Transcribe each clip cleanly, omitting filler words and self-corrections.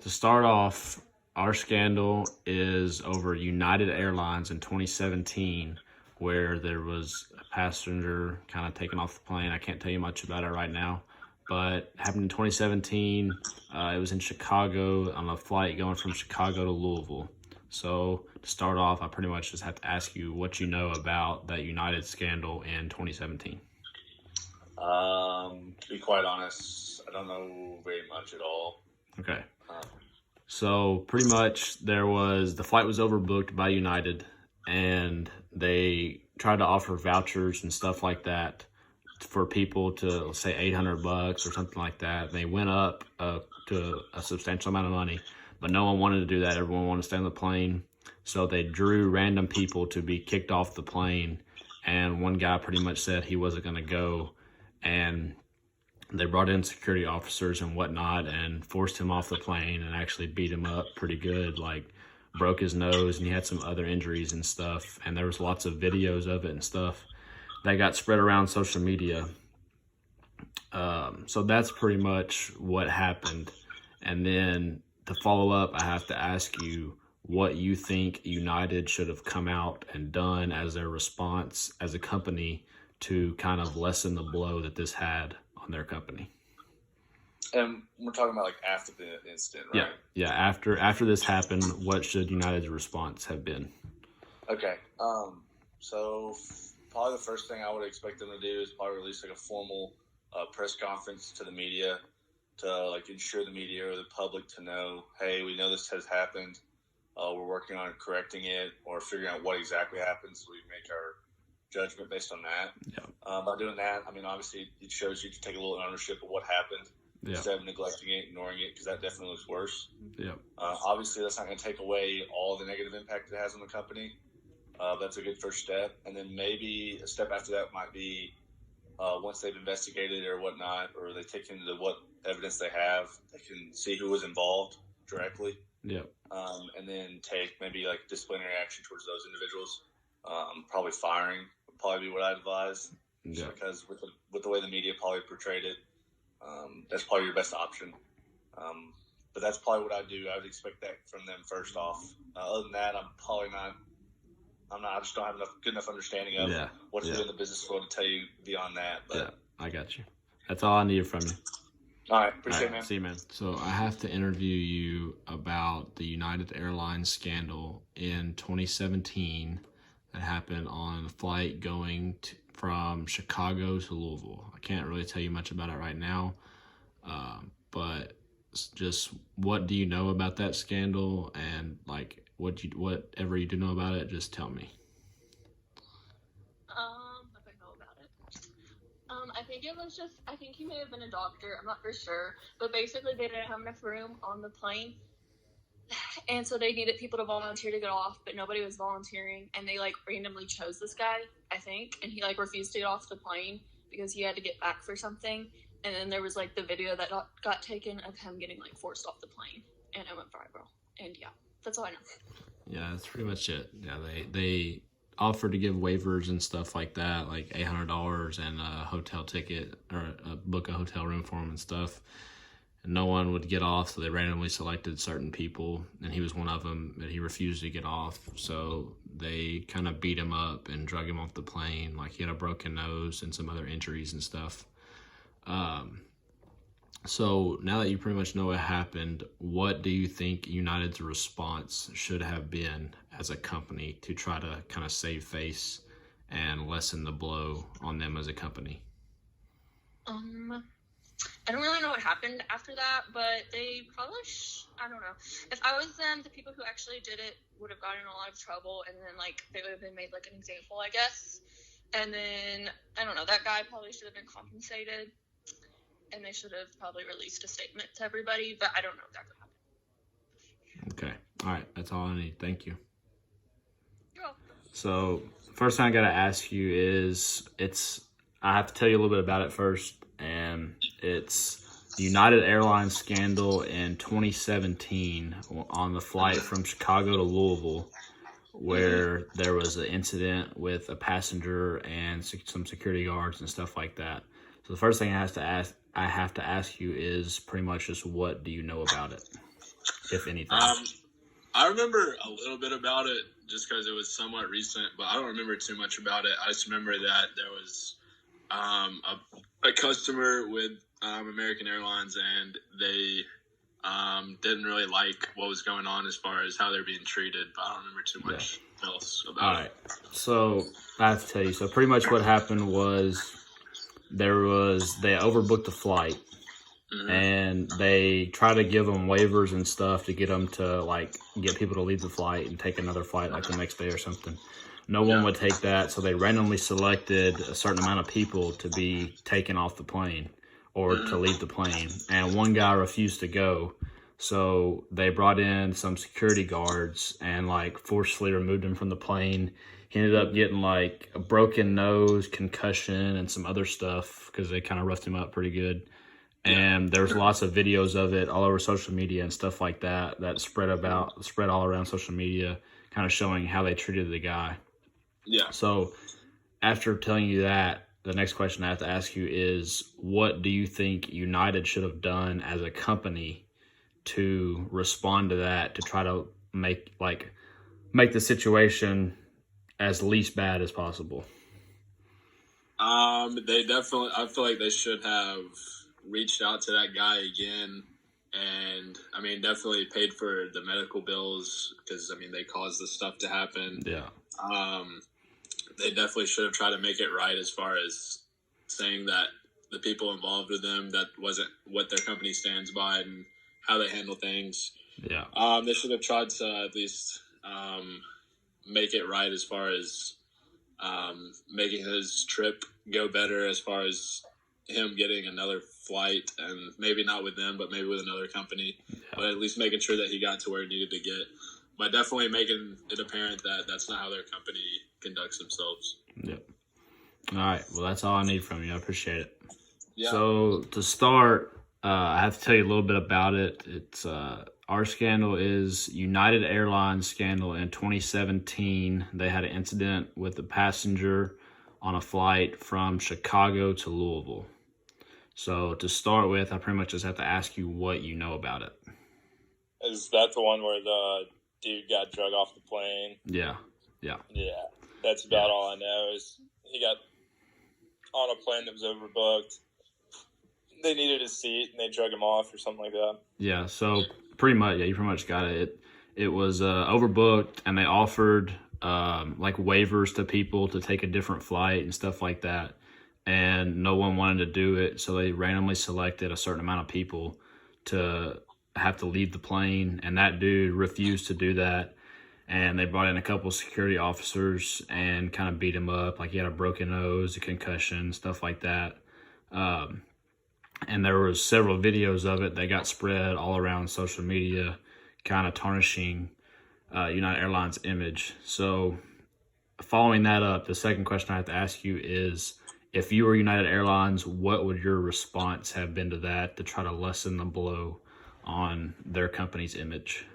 To start off, our scandal is over United Airlines in 2017, where there was a passenger kind of taken off the plane. I can't tell you much about it right now, but it happened in 2017. It was in Chicago on a flight going from Chicago to Louisville. So to start off, I pretty much just have to ask you what you know about that United scandal in 2017. To be quite honest, I don't know very much at all. Okay. So pretty much the flight was overbooked by United, and they tried to offer vouchers and stuff like that for people to, let's say, $800 or something like that. They went up to a substantial amount of money, but no one wanted to do that. Everyone wanted to stay on the plane. So they drew random people to be kicked off the plane, and one guy pretty much said he wasn't going to go, and they brought in security officers and whatnot and forced him off the plane and actually beat him up pretty good, like broke his nose, and he had some other injuries and stuff. And there was lots of videos of it and stuff that got spread around social media. So that's pretty much what happened. And then to follow up, I have to ask you what you think United should have come out and done as their response as a company to kind of lessen the blow that this had on their company. And we're talking about like after the incident, right? Yeah. After this happened, what should United's response have been? Okay. So probably the first thing I would expect them to do is probably release like a formal press conference to the media to like ensure the media or the public to know, hey, we know this has happened. We're working on correcting it or figuring out what exactly happened, so we make our judgment based on that. Yeah. By doing that, I mean, obviously it shows you to take a little ownership of what happened instead of neglecting it, ignoring it, because that definitely looks worse. Yeah. Obviously, that's not going to take away all the negative impact it has on the company. That's a good first step. And then maybe a step after that might be once they've investigated or whatnot, or they take into what evidence they have, they can see who was involved directly. Yeah. And then take maybe like disciplinary action towards those individuals. Probably firing would probably be what I'd advise. Yeah. Because with the way the media probably portrayed it, that's probably your best option. But that's probably what I'd do. I would expect that from them first off. Other than that, I just don't have good enough understanding of what's in the business world to tell you beyond that. But yeah, I got you. That's all I needed from you. All right, appreciate it, man. See you, man. So I have to interview you about the United Airlines scandal in 2017 that happened on a flight going from Chicago to Louisville. I can't really tell you much about it right now, but just what do you know about that scandal, and like whatever you do know about it, just tell me. If I know about it. I think he may have been a doctor. I'm not for sure, but basically they didn't have enough room on the plane. And so they needed people to volunteer to get off, but nobody was volunteering. And they like randomly chose this guy, I think. And he like refused to get off the plane because he had to get back for something. And then there was like the video that got taken of him getting like forced off the plane. And it went viral. And yeah, that's all I know. Yeah, that's pretty much it. Yeah, they offered to give waivers and stuff like that, like $800 and a hotel ticket or book a hotel room for him and stuff. And no one would get off, so they randomly selected certain people, and he was one of them, but he refused to get off. So they kind of beat him up and drug him off the plane. Like he had a broken nose and some other injuries and stuff. So now that you pretty much know what happened, what do you think United's response should have been as a company to try to kind of save face and lessen the blow on them as a company? I don't really know what happened after that, but they probably, I don't know. If I was them, the people who actually did it would have gotten in a lot of trouble, and then, like, they would have been made, like, an example, I guess. And then, I don't know, that guy probably should have been compensated, and they should have probably released a statement to everybody, but I don't know if that could happen. Okay. All right. That's all I need. Thank you. You're welcome. So, first thing I got to ask you is, I have to tell you a little bit about it first, and it's the United Airlines scandal in 2017 on the flight from Chicago to Louisville, where there was an incident with a passenger and some security guards and stuff like that. So the first thing I have to ask you is pretty much just what do you know about it? if anything? I remember a little bit about it just because it was somewhat recent, but I don't remember too much about it. I just remember that there was a customer with American Airlines, and they didn't really like what was going on as far as how they're being treated, but I don't remember too much else about it. All right. So I have to tell you. So pretty much what happened was they overbooked the flight, and they tried to give them waivers and stuff to get them to like get people to leave the flight and take another flight like the next day or something. No one would take that, so they randomly selected a certain amount of people to be taken off the plane or to leave the plane, and one guy refused to go. So they brought in some security guards and like forcefully removed him from the plane. He ended up getting like a broken nose, concussion, and some other stuff because they kind of roughed him up pretty good. And there's lots of videos of it all over social media and stuff like that that spread all around social media, kind of showing how they treated the guy. Yeah. So after telling you that, the next question I have to ask you is, what do you think United should have done as a company to respond to that, to try to make the situation as least bad as possible? They definitely, I feel like they should have reached out to that guy again, and I mean, definitely paid for the medical bills because I mean they caused this stuff to happen. Yeah. They definitely should have tried to make it right as far as saying that the people involved with them, that wasn't what their company stands by and how they handle things. Yeah. They should have tried to at least make it right as far as making his trip go better, as far as him getting another flight, and maybe not with them, but maybe with another company, but at least making sure that he got to where he needed to get. But definitely making it apparent that that's not how their company conducts themselves. Yep. All right. Well, that's all I need from you. I appreciate it. Yeah. So to start, I have to tell you a little bit about it. It's our scandal is United Airlines scandal. In 2017, they had an incident with a passenger on a flight from Chicago to Louisville. So to start with, I pretty much just have to ask you what you know about it. Is that the one where the dude got drug off the plane? Yeah. Yeah, that's about all I know. Is he got on a plane that was overbooked. They needed a seat, and they drug him off or something like that. Yeah, so pretty much, you pretty much got it. It was overbooked, and they offered like waivers to people to take a different flight and stuff like that, and no one wanted to do it, so they randomly selected a certain amount of people to have to leave the plane, and that dude refused to do that. And they brought in a couple of security officers and kind of beat him up. Like he had a broken nose, a concussion, stuff like that. And there was several videos of it that got spread all around social media, kind of tarnishing United Airlines' image. So following that up, the second question I have to ask you is, if you were United Airlines, what would your response have been to that to try to lessen the blow on their company's image?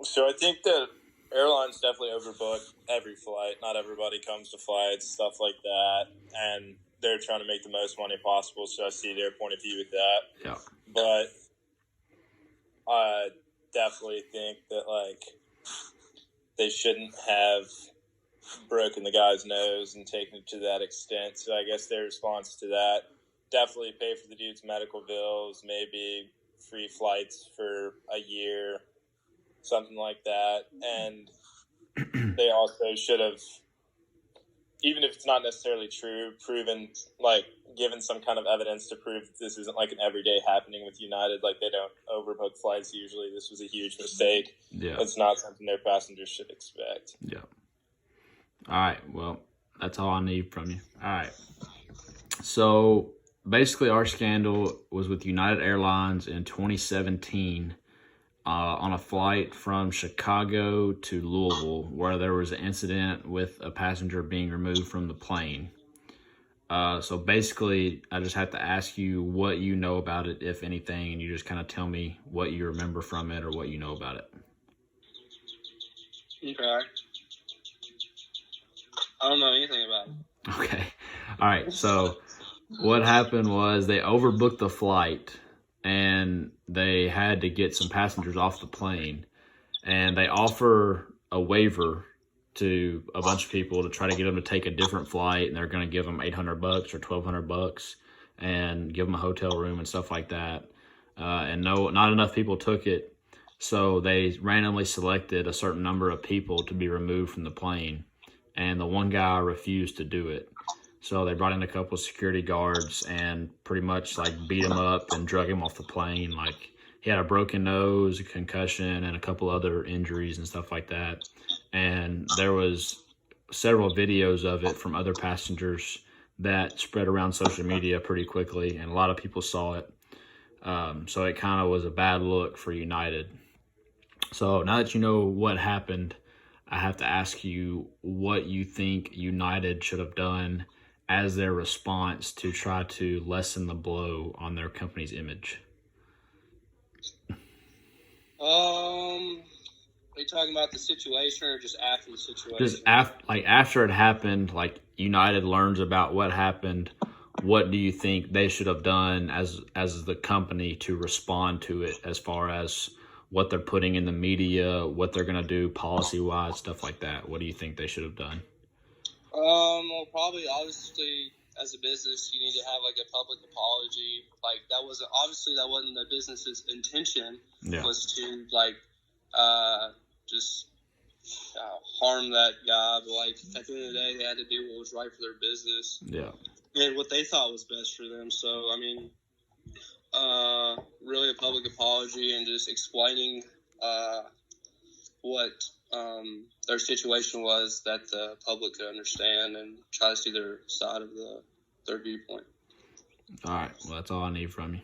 So I think that airlines definitely overbook every flight. Not everybody comes to flights, stuff like that. And they're trying to make the most money possible, so I see their point of view with that. Yeah. But I definitely think that, like, they shouldn't have broken the guy's nose and taken it to that extent. So I guess their response to that, definitely pay for the dude's medical bills, maybe free flights for a year, something like that. And they also should have, even if it's not necessarily true, proven, like, given some kind of evidence to prove that this isn't like an everyday happening with United. Like, they don't overbook flights usually. This was a huge mistake. Yeah. It's not something their passengers should expect. Yeah. All right. Well, that's all I need from you. All right. So basically, our scandal was with United Airlines in 2017 on a flight from Chicago to Louisville, where there was an incident with a passenger being removed from the plane. So basically, I just have to ask you what you know about it, if anything, and you just kind of tell me what you remember from it or what you know about it. Okay. I don't know anything about it. Okay. All right. So what happened was they overbooked the flight, and they had to get some passengers off the plane, and they offer a waiver to a bunch of people to try to get them to take a different flight, and they're going to give them $800 or $1,200 and give them a hotel room and stuff like that. And not enough people took it, so they randomly selected a certain number of people to be removed from the plane, and the one guy refused to do it. So they brought in a couple of security guards and pretty much like beat him up and drug him off the plane. Like, he had a broken nose, a concussion, and a couple other injuries and stuff like that. And there was several videos of it from other passengers that spread around social media pretty quickly, and a lot of people saw it. So it kind of was a bad look for United. So now that you know what happened, I have to ask you what you think United should have done as their response to try to lessen the blow on their company's image. Are you talking about the situation or just after the situation? Just after it happened, like United learns about what happened, what do you think they should have done as the company to respond to it, as far as what they're putting in the media, what they're going to do policy-wise, stuff like that? What do you think they should have done? Well, probably, obviously, as a business, you need to have like a public apology. Like, that wasn't the business's intention. Yeah. Was to like just harm that guy. But like, at the end of the day, they had to do what was right for their business. Yeah. And what they thought was best for them. So, I mean, really a public apology and just explaining what their situation was, that the public could understand, and try to see their side of their viewpoint. All right. Well, that's all I need from you.